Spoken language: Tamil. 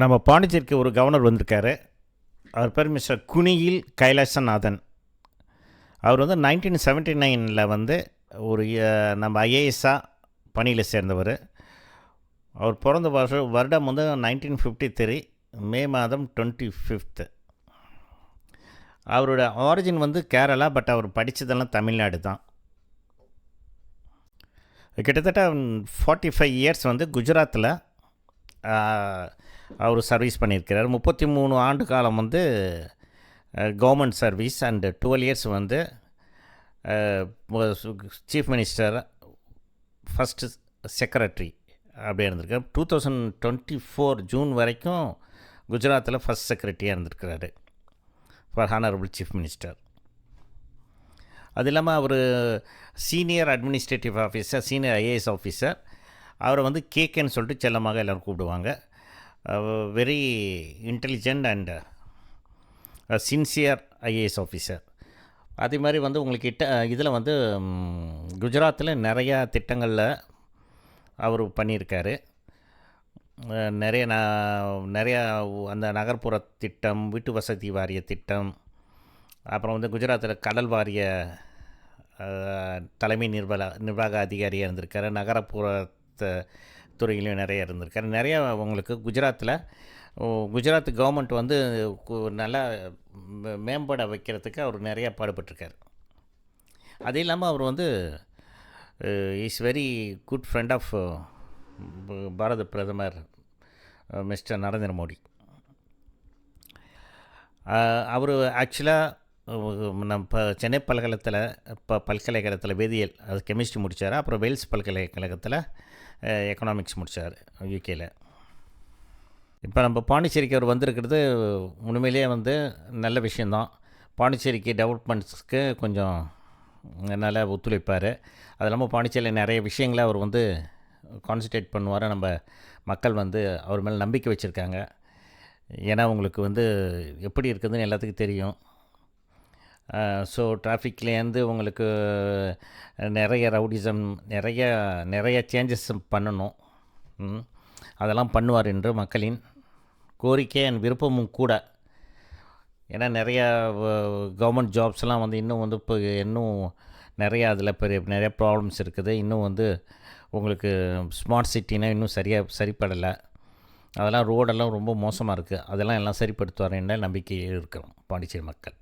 நம்ம பாண்டிச்சேரிக்கு ஒரு கவர்னர் வந்திருக்காரு. அவர் பேர் மிஸ்டர் குனியில் கைலாசநாதன். அவர் வந்து 1979 வந்து ஒரு நம்ம ஐஏஎஸ்ஸாக பணியில் சேர்ந்தவர். அவர் பிறந்த வருடம் வந்து 1953 மே மாதம் 25. அவரோட ஆரிஜின் வந்து கேரளா, பட் அவர் படித்ததெல்லாம் தமிழ்நாடு தான். கிட்டத்தட்ட 45 இயர்ஸ் வந்து குஜராத்தில் அவர் சர்வீஸ் பண்ணியிருக்கிறார். 33 ஆண்டு காலம் வந்து கவர்மெண்ட் சர்வீஸ் அண்ட் 12 இயர்ஸ் வந்து சீஃப் மினிஸ்டர், ஃபஸ்ட்டு செக்ரட்டரி அப்படி இருந்திருக்கார். 2024 ஜூன் வரைக்கும் குஜராத்தில் ஃபஸ்ட் செக்ரட்டரியாக இருந்திருக்கிறாரு ஃபார் ஹானரபிள் சீஃப் மினிஸ்டர். அது இல்லாமல் அவர் senior administrative officer, senior IAS officer. அவரை வந்து கேகேன்னு சொல்லிட்டு செல்லமாக எல்லோரும் கூப்பிடுவாங்க. Very intelligent and sincere IAS officer. அதே மாதிரி வந்து உங்களுக்கு இதில் வந்து குஜராத்தில் நிறையா திட்டங்களில் அவர் பண்ணியிருக்காரு. நிறையா அந்த நகர்ப்புற திட்டம், வீட்டு வசதி வாரிய திட்டம், அப்புறம் வந்து குஜராத்தில் கடல் வாரிய தலைமை நிர்வாக அதிகாரியாக இருந்திருக்காரு. நகரப்புற துறையிலையும் நிறைய இருந்திருக்காரு. நிறையா உங்களுக்கு குஜராத் கவர்மெண்ட் வந்து நல்லா மேம்பட வைக்கிறதுக்கு அவர் நிறையா பாடுபட்டிருக்கார். அது இல்லாமல் அவர் வந்து is very good friend of Bharat பிரதமர் மிஸ்டர் நரேந்திர மோடி. அவர் ஆக்சுவலாக நம்ம சென்னை பல்கலைக்கழகத்தில் வேதியியல், அது கெமிஸ்ட்ரி முடித்தார். அப்புறம் வேல்ஸ் பல்கலைக்கழகத்தில் எக்கனாமிக்ஸ் முடித்தார் யூகேயில். இப்போ நம்ம பாண்டிச்சேரிக்கு அவர் வந்திருக்கிறது உண்மையிலேயே வந்து நல்ல விஷயந்தான். பாண்டிச்சேரிக்கு டெவலப்மெண்ட்ஸ்க்கு கொஞ்சம் நல்லா ஒத்துழைப்பார். அது இல்லாமல் பாண்டிச்சேரியில் நிறைய விஷயங்களை அவர் வந்து கான்சன்ட்ரேட் பண்ணுவார். நம்ம மக்கள் வந்து அவர் மேலே நம்பிக்கை வச்சுருக்காங்க. ஏன்னா உங்களுக்கு வந்து எப்படி இருக்குதுன்னு எல்லாத்துக்கும் தெரியும். ஸோ டிராஃபிக்லேருந்து உங்களுக்கு நிறைய ரவுடிசம், நிறைய சேஞ்சஸ் பண்ணணும். அதெல்லாம் பண்ணுவார் என்று மக்களின் கோரிக்கை அண்ட் விருப்பமும் கூட. ஏன்னா நிறையா கவர்மெண்ட் ஜாப்ஸ்லாம் வந்து இன்னும் வந்து இப்போ நிறையா அதில் நிறைய ப்ராப்ளம்ஸ் இருக்குது. இன்னும் வந்து உங்களுக்கு ஸ்மார்ட் சிட்டினா இன்னும் சரிப்படலை. அதெல்லாம் ரோடெல்லாம் ரொம்ப மோசமாக இருக்குது. அதெல்லாம் எல்லாம் சரிப்படுத்துவார் என்ற நம்பிக்கை இருக்கிறோம் பாண்டிச்சேரி மக்கள்.